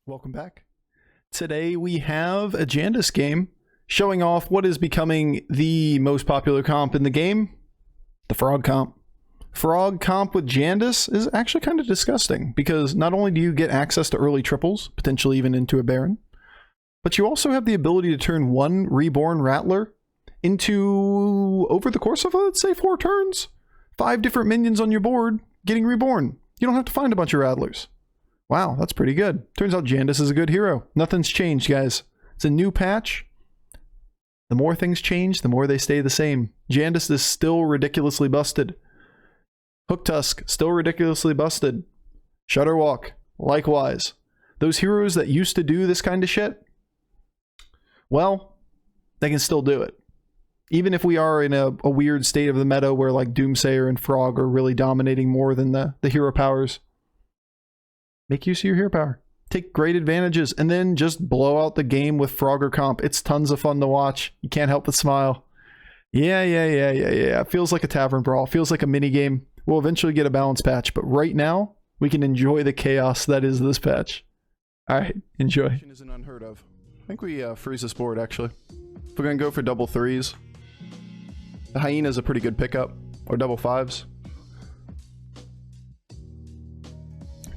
Welcome back. Today we have a Jandice game showing off what is becoming the most popular comp in the game, the frog comp. Frog comp with Jandice is actually kind of disgusting because not only do you get access to early triples, potentially even into a Baron, but you also have the ability to turn one Reborn Rattler into, over the course of, let's say, 4 turns, 5 different minions on your board getting reborn. You don't have to find a bunch of Rattlers. Wow, that's pretty good. Turns out Jandice is a good hero. Nothing's changed, guys. It's a new patch. The more things change, the more they stay the same. Jandice is still ridiculously busted. Hooktusk, still ridiculously busted. Shutterwalk, likewise. Those heroes that used to do this kind of shit, well, they can still do it. Even if we are in a weird state of the meta where like Doomsayer and Frog are really dominating more than the hero powers. Make use of your hero power. Take great advantages and then just blow out the game with Frogger comp. It's tons of fun to watch. You can't help but smile. Yeah. It feels like a tavern brawl. Feels like a mini game. We'll eventually get a balance patch, but right now we can enjoy the chaos that is this patch. All right, enjoy. Isn't unheard of. I think we freeze this board actually. If we're gonna go for double 3s, the Hyena is a pretty good pickup, or double 5s.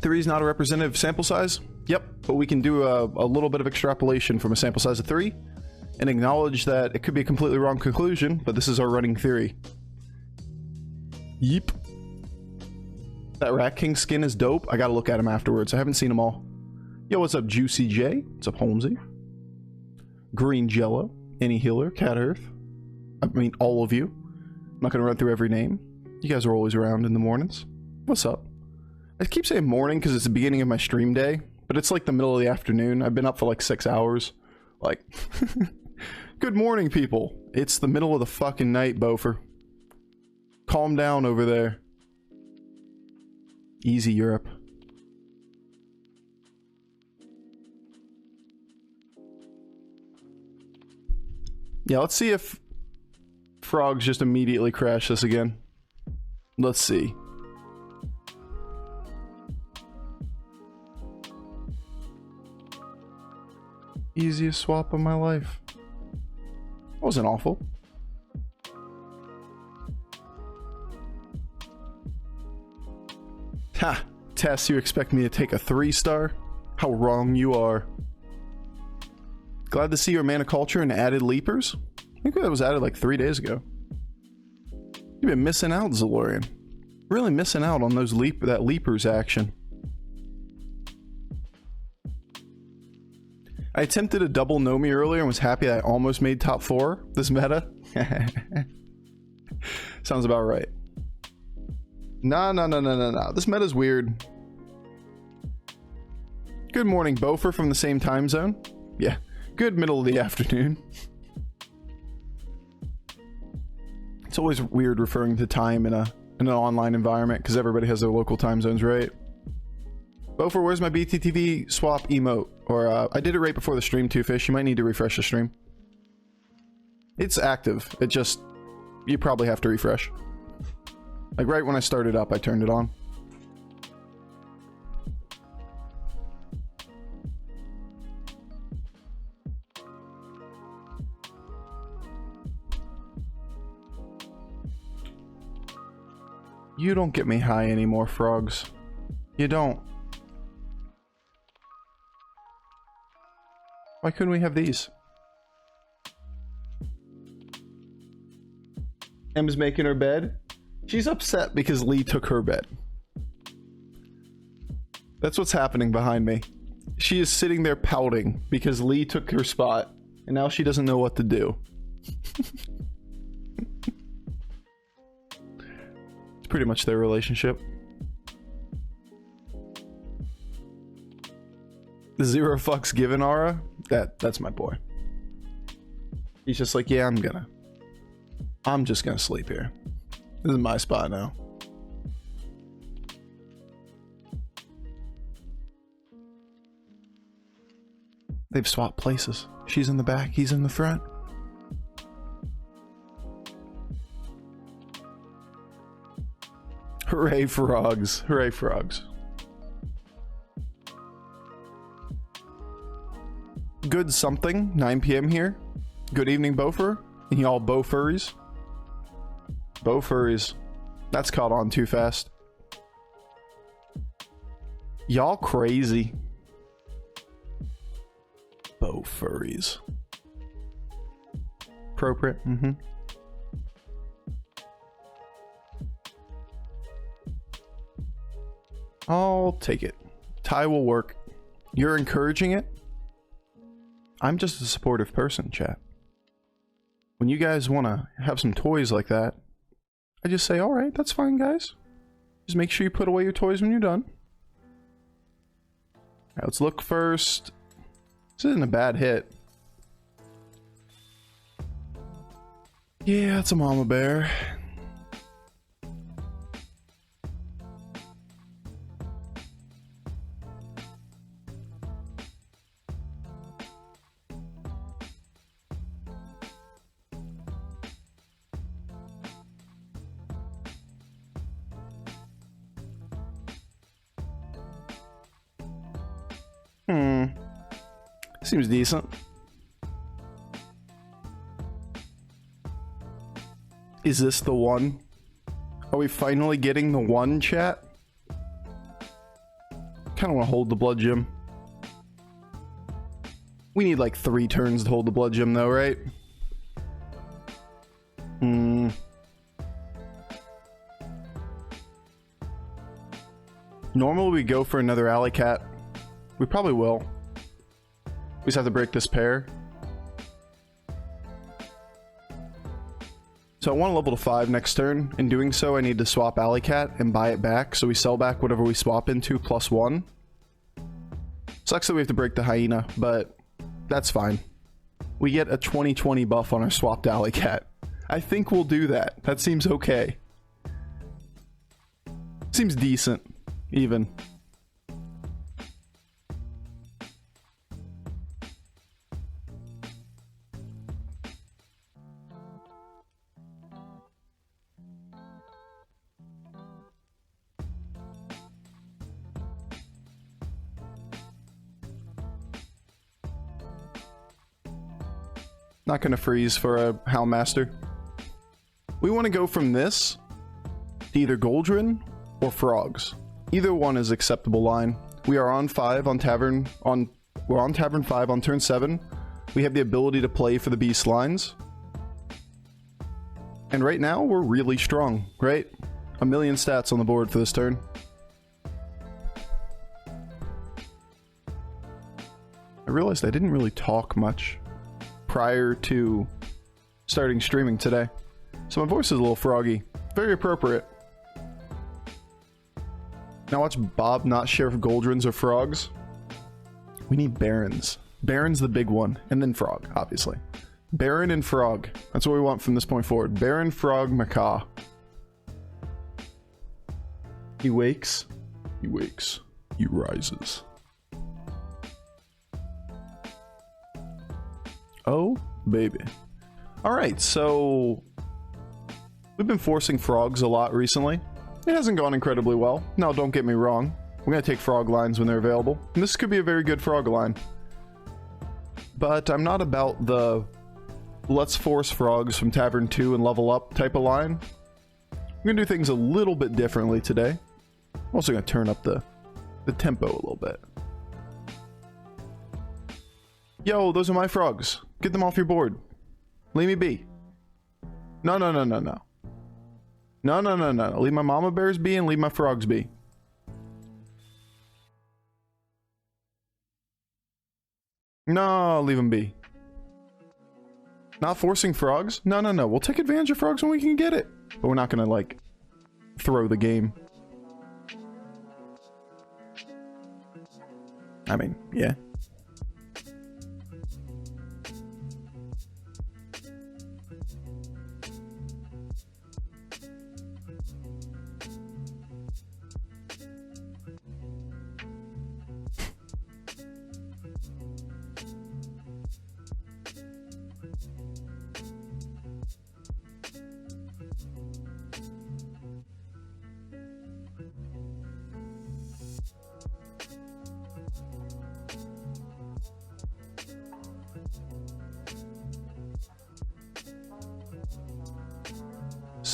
3 is not a representative sample size. Yep, but we can do a little bit of extrapolation from a sample size of 3 and acknowledge that it could be a completely wrong conclusion, but this is our running theory. Yeep. That Rat King skin is dope. I gotta look at him afterwards. I haven't seen them all. Yo, what's up, Juicy J? What's up, Holmesy? Green Jello. Any Healer. Cat Earth. I mean, all of you. I'm not gonna run through every name. You guys are always around in the mornings. What's up? I keep saying morning because it's the beginning of my stream day, but it's like the middle of the afternoon. I've been up for like 6 hours. Like, good morning, people. It's the middle of the fucking night, Bofur. Calm down over there. Easy, Europe. Yeah, let's see if Frogs just immediately crash this again. Let's see. Easiest swap of my life. Wasn't awful. Ha! Tess, you expect me to take a 3-star? How wrong you are. Glad to see your mana culture and added leapers. I think that was added like 3 days ago. You've been missing out, Zalorian. Really missing out on those that leapers action. I attempted a double Nomi earlier and was happy I almost made top 4 this meta. Sounds about right. Nah. This meta's weird. Good morning, Bofur from the same time zone. Yeah, good middle of the afternoon. It's always weird referring to time in an online environment because everybody has their local time zones, right? Bofur, where's my BTTV swap emote? Or, I did it right before the stream too, Fish. You might need to refresh the stream. It's active. It just... you probably have to refresh. Like, right when I started up, I turned it on. You don't get me high anymore, Frogs. You don't. Why couldn't we have these? Em's making her bed. She's upset because Lee took her bed. That's what's happening behind me. She is sitting there pouting because Lee took her spot, and now she doesn't know what to do. It's pretty much their relationship. The 0 fucks given aura? That's my boy. He's just like, yeah, I'm just gonna sleep here. This is my spot now. They've swapped places. She's in the back, he's in the front. Hooray, frogs. Hooray, frogs. good something, 9 p.m. here. Good evening, Bofur. And y'all Bofurries. Bofurries. That's caught on too fast. Y'all crazy. Bofurries. Appropriate. Mm-hmm. I'll take it. Tie will work. You're encouraging it? I'm just a supportive person, chat. When you guys want to have some toys like that, I just say, alright, that's fine, guys. Just make sure you put away your toys when you're done. Alright, let's look first. This isn't a bad hit. Yeah, it's a mama bear. Seems decent. Is this the one? Are we finally getting the one, chat? Kinda wanna hold the blood gem. We need like 3 turns to hold the blood gem though, right? Normally we go for another alley cat. We probably will. We just have to break this pair. So I want to level to 5 next turn. In doing so, I need to swap Alley Cat and buy it back. So we sell back whatever we swap into +1. Sucks that we have to break the hyena, but that's fine. We get a 20/20 buff on our swapped Alley Cat. I think we'll do that. That seems okay. Seems decent, even. Not gonna freeze for a Howlmaster. We want to go from this to either Goldrin or Frogs. Either one is acceptable line. We are on 5 on Tavern we're on Tavern 5 on turn 7. We have the ability to play for the beast lines. And right now we're really strong, right? 1,000,000 stats on the board for this turn. I realized I didn't really talk much prior to starting streaming today. So my voice is a little froggy. Very appropriate. Now watch Bob not share Goldrins or Frogs. We need Barons. Baron's the big one. And then Frog, obviously. Baron and Frog. That's what we want from this point forward. Baron, Frog, Macaw. He wakes. He wakes. He rises. Oh, baby. Alright, so we've been forcing Frogs a lot recently. It hasn't gone incredibly well. Now, don't get me wrong. We're going to take Frog lines when they're available. And this could be a very good Frog line. But I'm not about the let's force Frogs from Tavern 2 and level up type of line. We're going to do things a little bit differently today. I'm also going to turn up the tempo a little bit. Yo, those are my Frogs. Get them off your board. Leave me be. No, no, no, no, no. No, no, no, no. Leave my mama bears be and leave my Frogs be. No, leave them be. Not forcing Frogs? No, no, no. We'll take advantage of Frogs when we can get it. But we're not gonna, like, throw the game. I mean, yeah.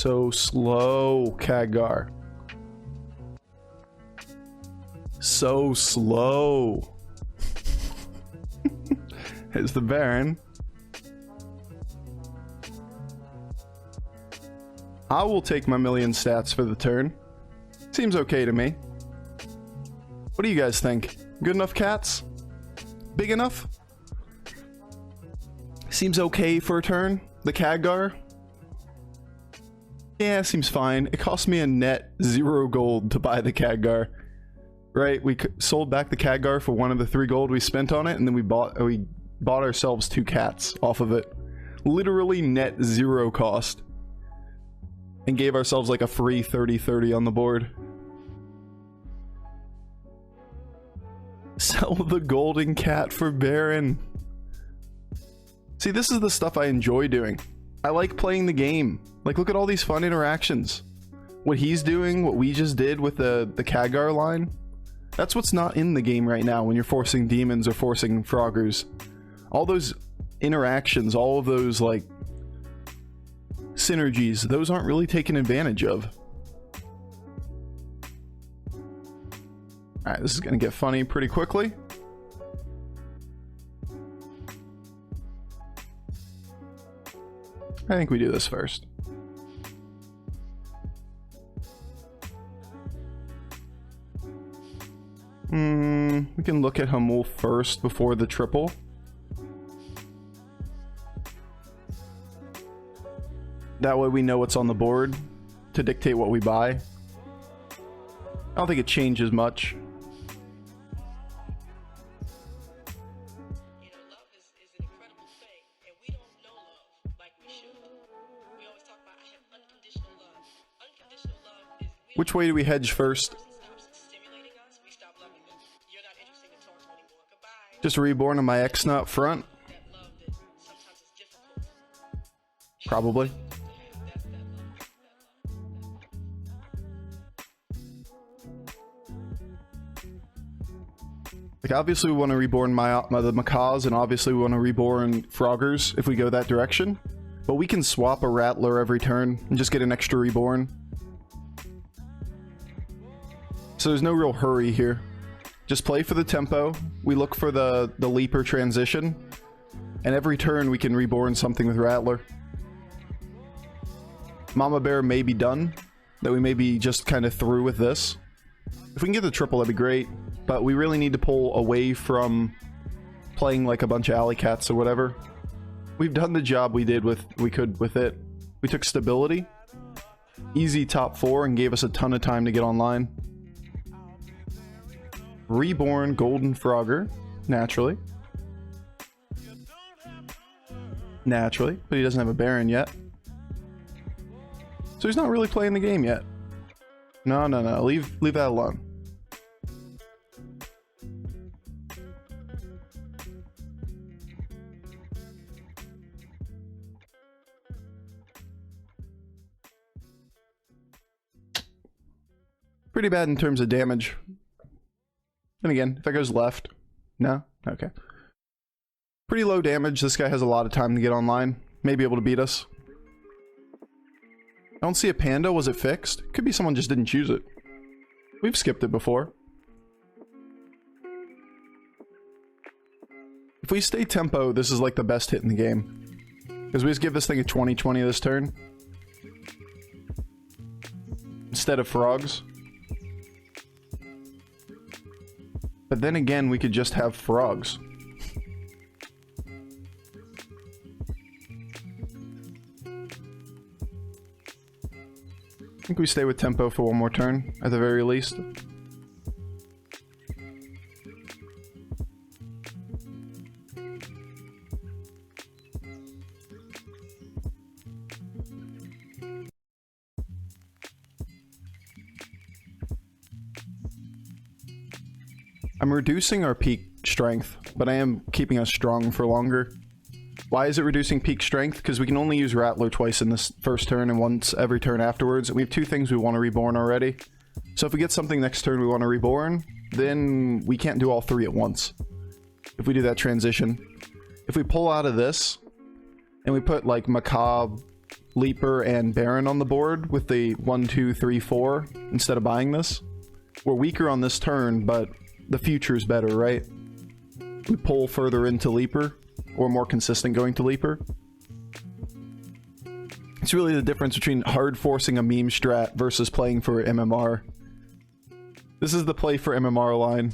So slow, Khadgar. So slow. Here's the Baron. I will take my million stats for the turn. Seems okay to me. What do you guys think? Good enough, cats? Big enough? Seems okay for a turn. The Khadgar? Yeah, seems fine. It cost me a net 0 gold to buy the Khadgar. Right, we sold back the Khadgar for 1 of the 3 gold we spent on it, and then we bought ourselves 2 cats off of it. Literally net 0 cost. And gave ourselves like a free 30-30 on the board. Sell the golden cat for Baron. See, this is the stuff I enjoy doing. I like playing the game. Like, look at all these fun interactions. What he's doing, what we just did with the Khadgar line. That's what's not in the game right now when you're forcing demons or forcing froggers. All those interactions, all of those, like, synergies, those aren't really taken advantage of. Alright, this is gonna get funny pretty quickly. I think we do this first. We can look at Hamul first before the triple. That way we know what's on the board to dictate what we buy. I don't think it changes much. Which way do we hedge first? Just Reborn on my X-Nut up front? Probably. Like, obviously we want to reborn the macaws, and obviously we want to reborn froggers if we go that direction. But we can swap a rattler every turn and just get an extra reborn. So there's no real hurry here. Just play for the tempo. We look for the leaper transition. And every turn we can reborn something with rattler. Mama Bear may be done. That we may be just kind of through with this. If we can get the triple, that'd be great. But we really need to pull away from playing like a bunch of alley cats or whatever. We've done the job we could with it. We took stability, easy top 4, and gave us a ton of time to get online. Reborn golden frogger, naturally. Naturally, but he doesn't have a Baron yet. So he's not really playing the game yet. No, leave that alone. Pretty bad in terms of damage. And again, if that goes left. No? Okay. Pretty low damage. This guy has a lot of time to get online. May be able to beat us. I don't see a panda. Was it fixed? Could be someone just didn't choose it. We've skipped it before. If we stay tempo, this is like the best hit in the game. Because we just give this thing a 20-20 this turn. Instead of frogs. But then again, we could just have frogs. I think we stay with tempo for one more turn, at the very least. I'm reducing our peak strength, but I am keeping us strong for longer. Why is it reducing peak strength? Because we can only use Rattler twice in this first turn and once every turn afterwards. We have 2 things we want to reborn already. So if we get something next turn we want to reborn, then we can't do all 3 at once. If we do that transition. If we pull out of this, and we put like Macaw Leaper and Baron on the board with the 1, 2, 3, 4 instead of buying this. We're weaker on this turn, but the future's better, right? We pull further into Leaper, or more consistent going to Leaper. It's really the difference between hard forcing a meme strat versus playing for MMR. This is the play for MMR line.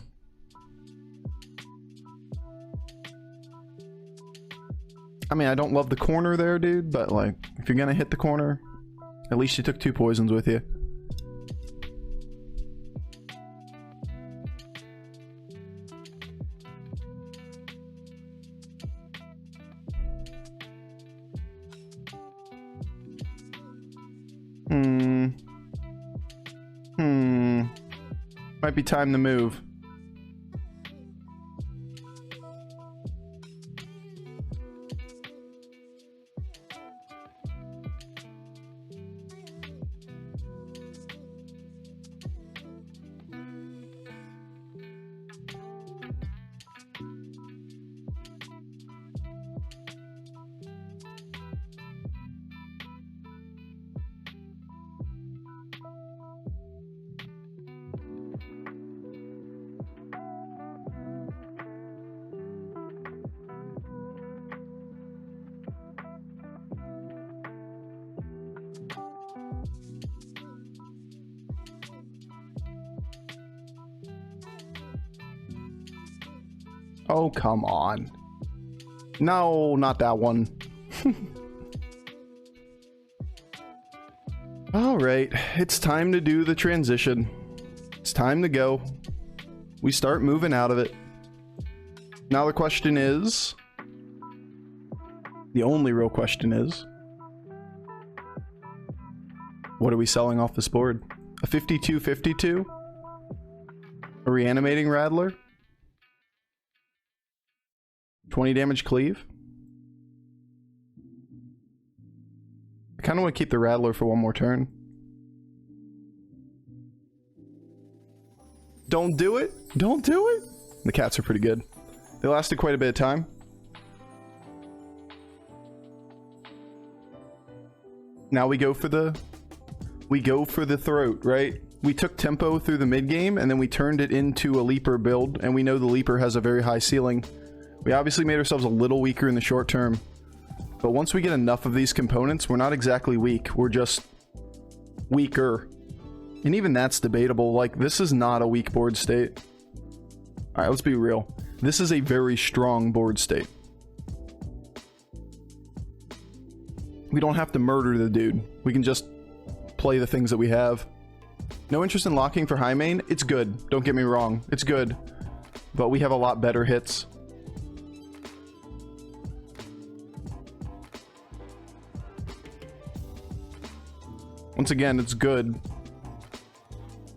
I mean, I don't love the corner there, dude, but like, if you're gonna hit the corner, at least you took 2 poisons with you. Might be time to move. Oh, come on. No, not that one. Alright, it's time to do the transition. It's time to go. We start moving out of it. Now the question is... The only real question is... What are we selling off this board? A 52-52? A reanimating Rattler? 20 damage cleave? I kind of want to keep the Rattler for one more turn. Don't do it! Don't do it! The cats are pretty good. They lasted quite a bit of time. Now we go for the... We go for the throat, right? We took tempo through the mid game and then we turned it into a Leaper build, and we know the Leaper has a very high ceiling. We obviously made ourselves a little weaker in the short term, but once we get enough of these components, we're not exactly weak, we're just weaker. And even that's debatable. Like, this is not a weak board state. Alright, let's be real. This is a very strong board state. We don't have to murder the dude. We can just play the things that we have. No interest in locking for high main? It's good. Don't get me wrong. It's good. But we have a lot better hits. Once again, it's good.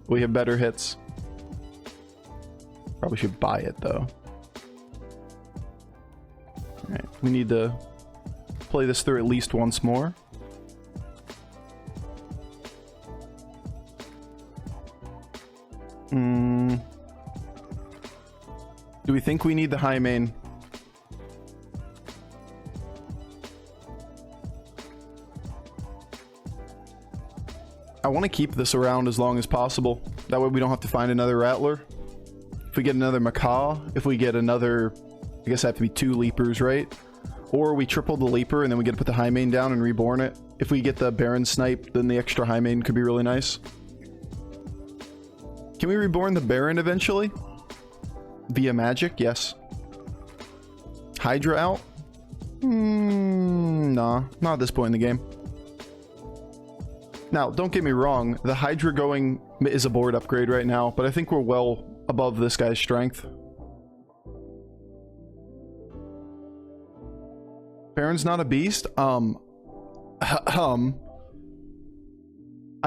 We have better hits. Probably should buy it, though. Alright, we need to play this through at least once more. Do we think we need the high main? I want to keep this around as long as possible. That way we don't have to find another Rattler. If we get another macaw, if we get another... I guess I have to be 2 Leapers, right? Or we triple the Leaper and then we get to put the high main down and reborn it. If we get the Baron snipe, then the extra high main could be really nice. Can we reborn the Baron eventually? Via magic? Yes. Hydra out? Nah, not at this point in the game. Now, don't get me wrong, the Hydra going is a board upgrade right now, but I think we're well above this guy's strength. Baron's not a beast? I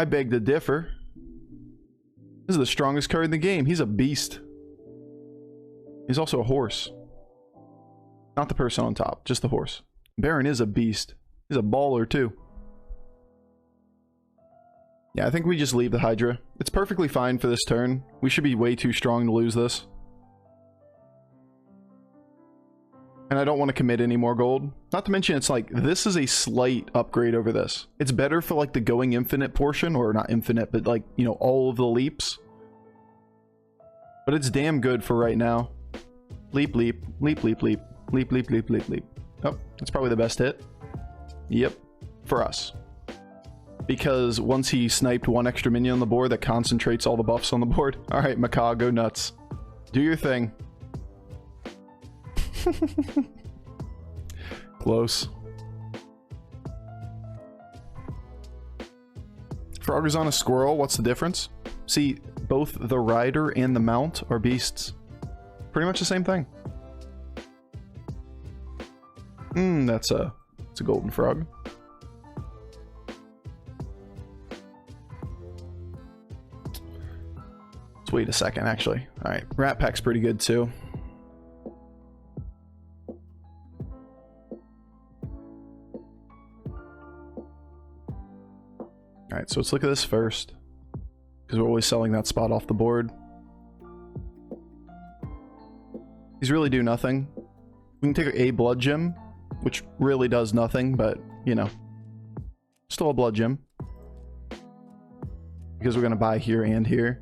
beg to differ. This is the strongest card in the game. He's a beast. He's also a horse. Not the person on top, just the horse. Baron is a beast. He's a baller too. Yeah, I think we just leave the Hydra. It's perfectly fine for this turn. We should be way too strong to lose this. And I don't want to commit any more gold. Not to mention, it's like, this is a slight upgrade over this. It's better for like the going infinite portion, or not infinite, but like, you know, all of the leaps. But it's damn good for right now. Leap, leap, leap, leap, leap, leap, leap, leap, leap, leap. Oh, that's probably the best hit. Yep, for us. Because once he sniped one extra minion on the board, that concentrates all the buffs on the board. All right, macaw, go nuts. Do your thing. Close. Frog is on a squirrel. What's the difference? See, both the rider and the mount are beasts. Pretty much the same thing. It's a golden frog. Let's wait a second, actually. All right, Rat Pack's pretty good too. Alright, so let's look at this first, because we're always selling that spot off the board. These really do nothing. We can take a blood gem, which really does nothing, but, you know, still a blood gem. Because we're going to buy here and here.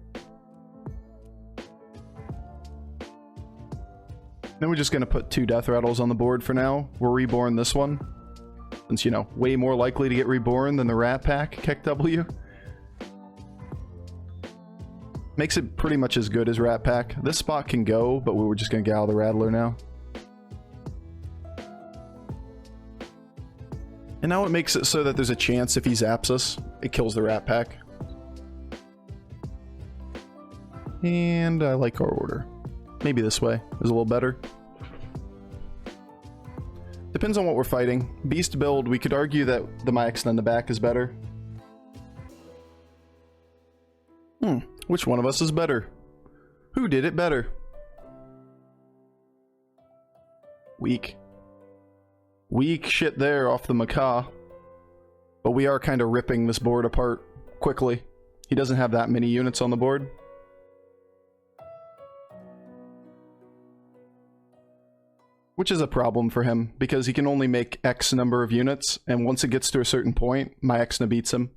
Then we're just going to put 2 death rattles on the board for now. We'll reborn this one. Since, you know, way more likely to get reborn than the Rat Pack Keck W. Makes it pretty much as good as Rat Pack. This spot can go, but we were just going to get out of the Rattler now. And now it makes it so that there's a chance if he zaps us, it kills the Rat Pack. And I like our order. Maybe this way is a little better. Depends on what we're fighting. Beast build, we could argue that the Nicholena in the back is better. Which one of us is better? Who did it better? Weak. Weak shit there off the macaw. But we are kind of ripping this board apart quickly. He doesn't have that many units on the board. Which is a problem for him, because he can only make X number of units, and once it gets to a certain point, my Nicholena beats him.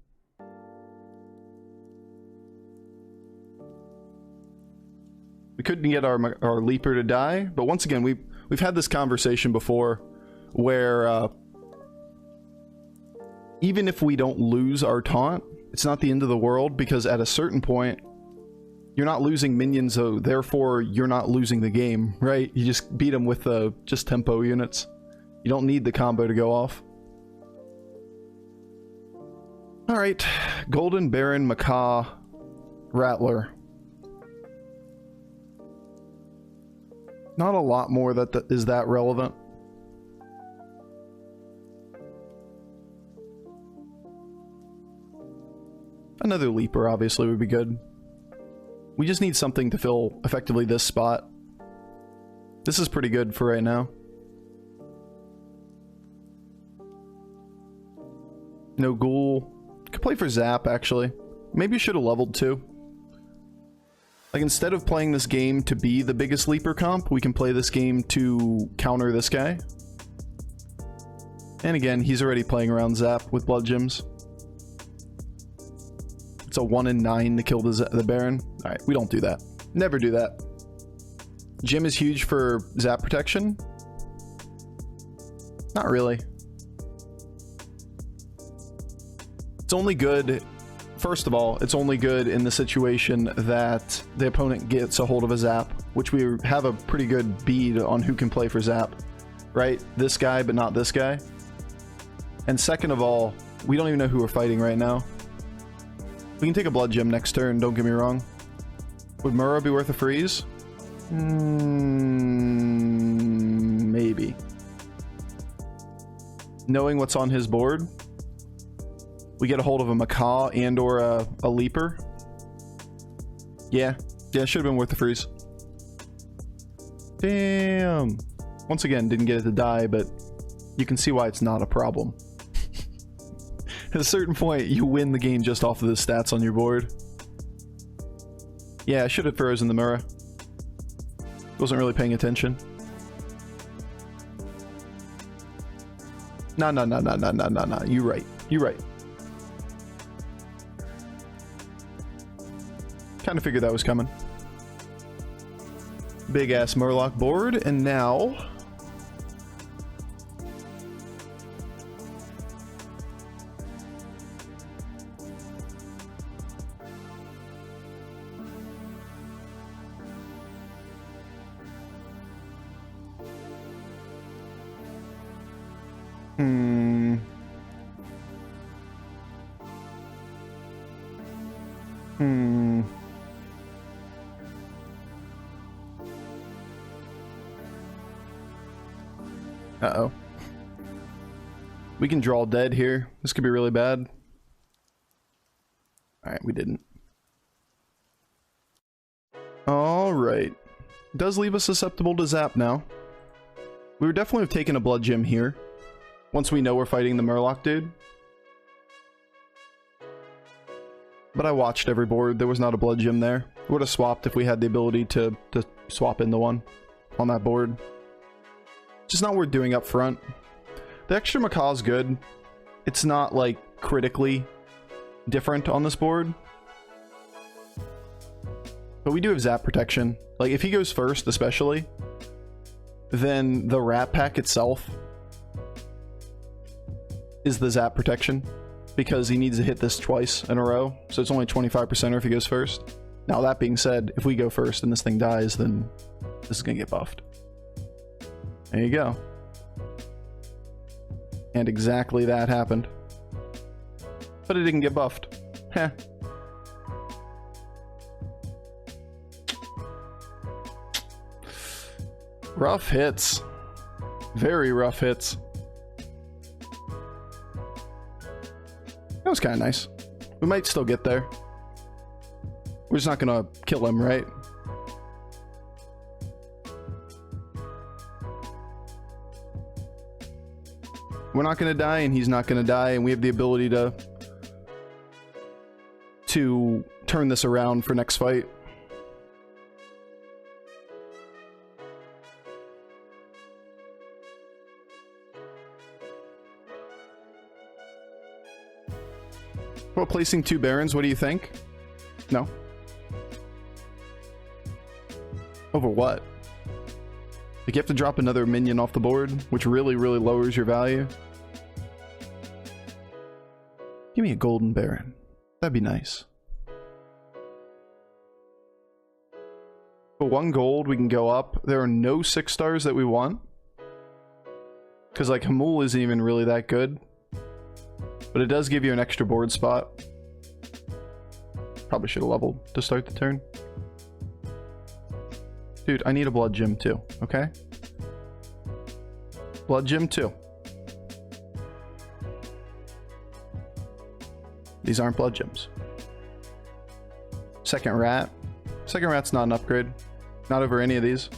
We couldn't get our Leaper to die, but once again, we've had this conversation before, where even if we don't lose our taunt, it's not the end of the world, because at a certain point, you're not losing minions, so therefore you're not losing the game, right? You just beat them with just tempo units. You don't need the combo to go off. Alright, Golden Baron, Macaw, Rattler. Not a lot more that is that relevant. Another Leaper obviously would be good. We just need something to fill effectively this spot. This is pretty good for right now. No Ghoul. Could play for Zap, actually. Maybe you should have leveled too. Like, instead of playing this game to be the biggest Leaper comp, we can play this game to counter this guy. And again, he's already playing around Zap with Blood Gems. It's a 1 in 9 to kill the Baron. Alright, we don't do that. Never do that. Gem is huge for Zap protection. Not really. It's only good... First of all, it's only good in the situation that the opponent gets a hold of a Zap, which we have a pretty good bead on who can play for Zap. Right? This guy, but not this guy. And second of all, we don't even know who we're fighting right now. We can take a Blood Gem next turn, don't get me wrong. Would Mura be worth a freeze? Maybe. Knowing what's on his board, we get a hold of a Macaw and or a Leaper. Yeah, should have been worth the freeze. Damn. Once again, didn't get it to die, but you can see why it's not a problem. At a certain point, you win the game just off of the stats on your board. Yeah, I should have frozen the Mura. Wasn't really paying attention. No. You right. You right. Kind of figured that was coming. Big ass Murloc board, and now Uh-oh. We can draw dead here. This could be really bad. Alright, we didn't. Alright. Does leave us susceptible to zap now. We would definitely have taken a blood gem here. Once we know we're fighting the Murloc dude. But I watched every board. There was not a blood gem there. We would have swapped if we had the ability to swap into one on that board. Just not worth doing up front. The extra macaw is good. It's not like critically different on this board. But we do have zap protection. Like if he goes first especially, then the rat pack itself is the zap protection. Because he needs to hit this twice in a row. So it's only 25% if he goes first. Now that being said, if we go first and this thing dies, then this is gonna get buffed. There you go. And exactly that happened. But it didn't get buffed. Heh. Rough hits. Very rough hits. That was kind of nice. We might still get there. We're just not gonna kill him, right? We're not gonna die, and he's not gonna die, and we have the ability to turn this around for next fight. Well, placing 2 Barons, what do you think? No? Over what? Like you have to drop another minion off the board, which really, really lowers your value. Give me a golden Baron. That'd be nice. For 1 gold, we can go up. There are no 6 stars that we want. Because like Hamul isn't even really that good. But it does give you an extra board spot. Probably should have leveled to start the turn. Dude, I need a blood gem too, okay? Blood gem too. These aren't blood gems. Second rat. Second rat's not an upgrade. Not over any of these.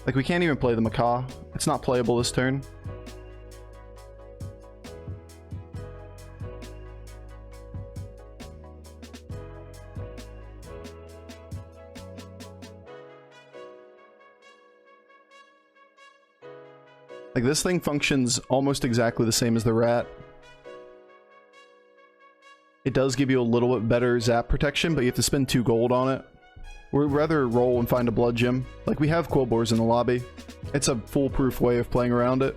Like, we can't even play the macaw. It's not playable this turn. Like, this thing functions almost exactly the same as the rat. It does give you a little bit better zap protection, but you have to spend 2 gold on it. We'd rather roll and find a blood gem. Like, we have Quillbores in the lobby. It's a foolproof way of playing around it.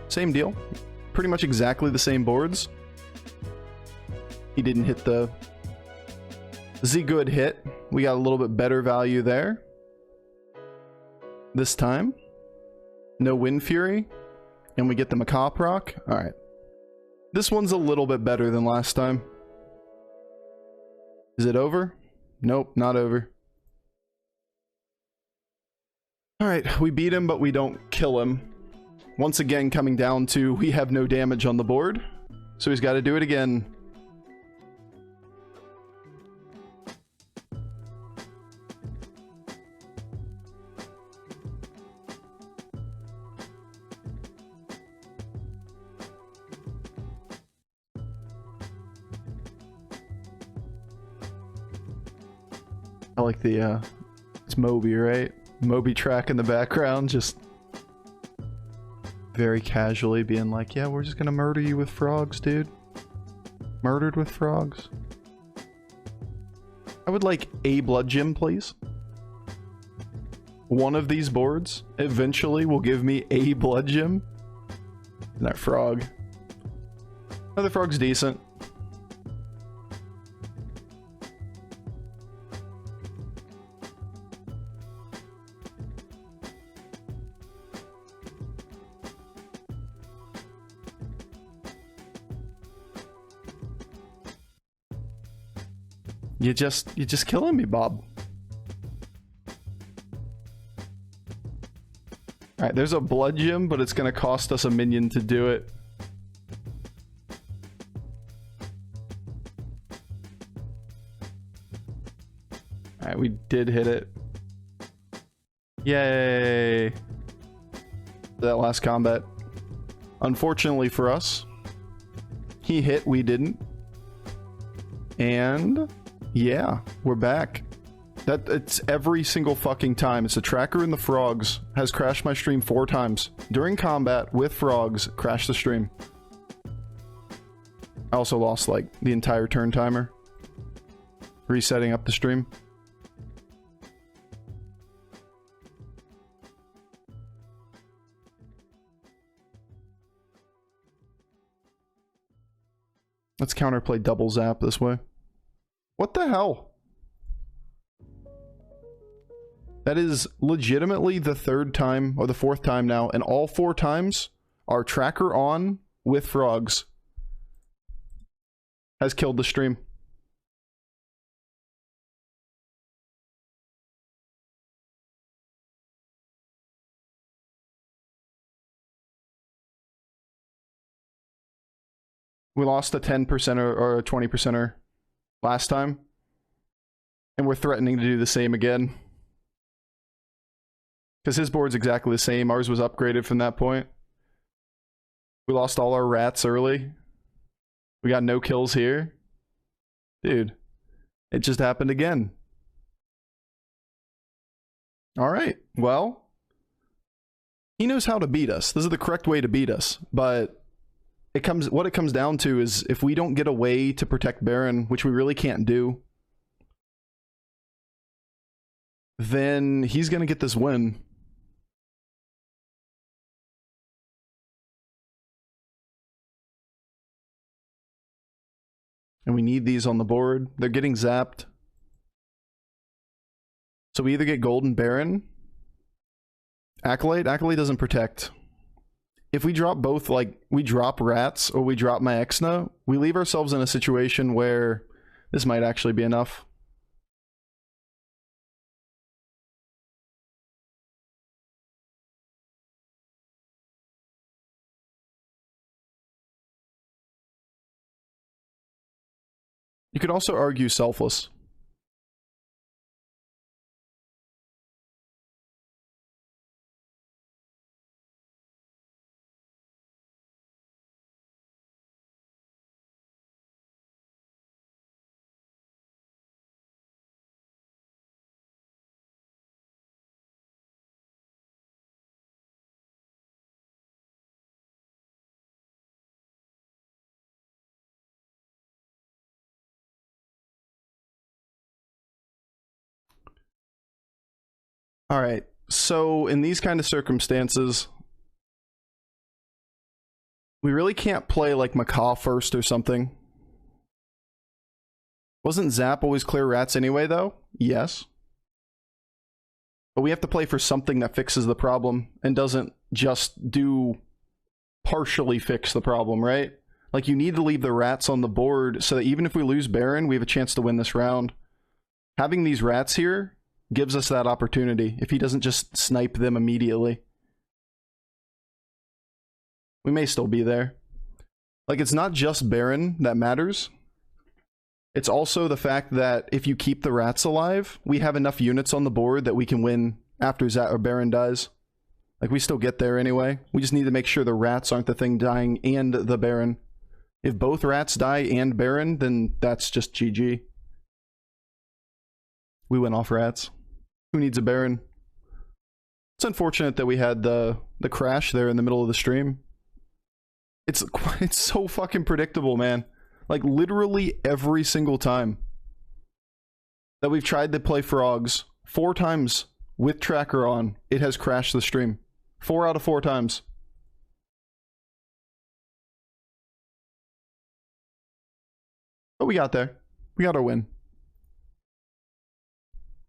Same deal. Pretty much exactly the same boards. He didn't hit the good hit. We got a little bit better value there. This time. No Wind Fury. And we get the Macaw proc. Alright. This one's a little bit better than last time. Is it over? Nope, not over. Alright, we beat him, but we don't kill him. Once again, coming down to we have no damage on the board. So he's got to do it again. I like the It's Moby, right? Moby track in the background, just very casually being like, yeah, we're just gonna murder you with frogs, dude. Murdered with frogs. I would like a blood gem, please. One of these boards eventually will give me a blood gem. And that frog. Another frog's decent. You're just killing me, Bob. Alright, there's a blood gem, but it's gonna cost us a minion to do it. Alright, we did hit it. Yay! That last combat. Unfortunately for us, he hit, we didn't. And yeah, we're back. It's every single fucking time. It's a tracker in the frogs. Has crashed my stream 4 times. During combat with frogs, crashed the stream. I also lost like the entire turn timer. Resetting up the stream. Let's counterplay double zap this way. What the hell? That is legitimately the 3rd time, or the 4th time now, and all 4 times, our tracker on with frogs has killed the stream. We lost a 10% or a 20%er last time, and we're threatening to do the same again. Because his board's exactly the same. Ours was upgraded from that point. We lost all our rats early. We got no kills here. Dude, it just happened again. Alright, well, he knows how to beat us. This is the correct way to beat us, but what it comes down to is if we don't get a way to protect Baron, which we really can't do, then he's gonna get this win. And we need these on the board. They're getting zapped. So we either get Golden Baron. Acolyte doesn't protect. If we drop both, like, we drop Rats or we drop my Exna, we leave ourselves in a situation where this might actually be enough. You could also argue Selfless. Alright, so in these kind of circumstances, we really can't play like Macaw first or something. Wasn't Zap always clear Rats anyway, though? Yes. But we have to play for something that fixes the problem and doesn't just do partially fix the problem, right? Like, you need to leave the Rats on the board so that even if we lose Baron, we have a chance to win this round. Having these Rats here gives us that opportunity if he doesn't just snipe them immediately. We may still be there. Like, it's not just Baron that matters. It's also the fact that if you keep the Rats alive, we have enough units on the board that we can win after Baron dies. Like, we still get there anyway. We just need to make sure the Rats aren't the thing dying and the Baron. If both Rats die and Baron, then that's just GG. We went off Rats. Who needs a Baron? It's unfortunate that we had the crash there in the middle of the stream. It's so fucking predictable, man. Like, literally every single time that we've tried to play Frogs, 4 times with tracker on, it has crashed the stream. 4 out of 4 times. But we got there. We got our win.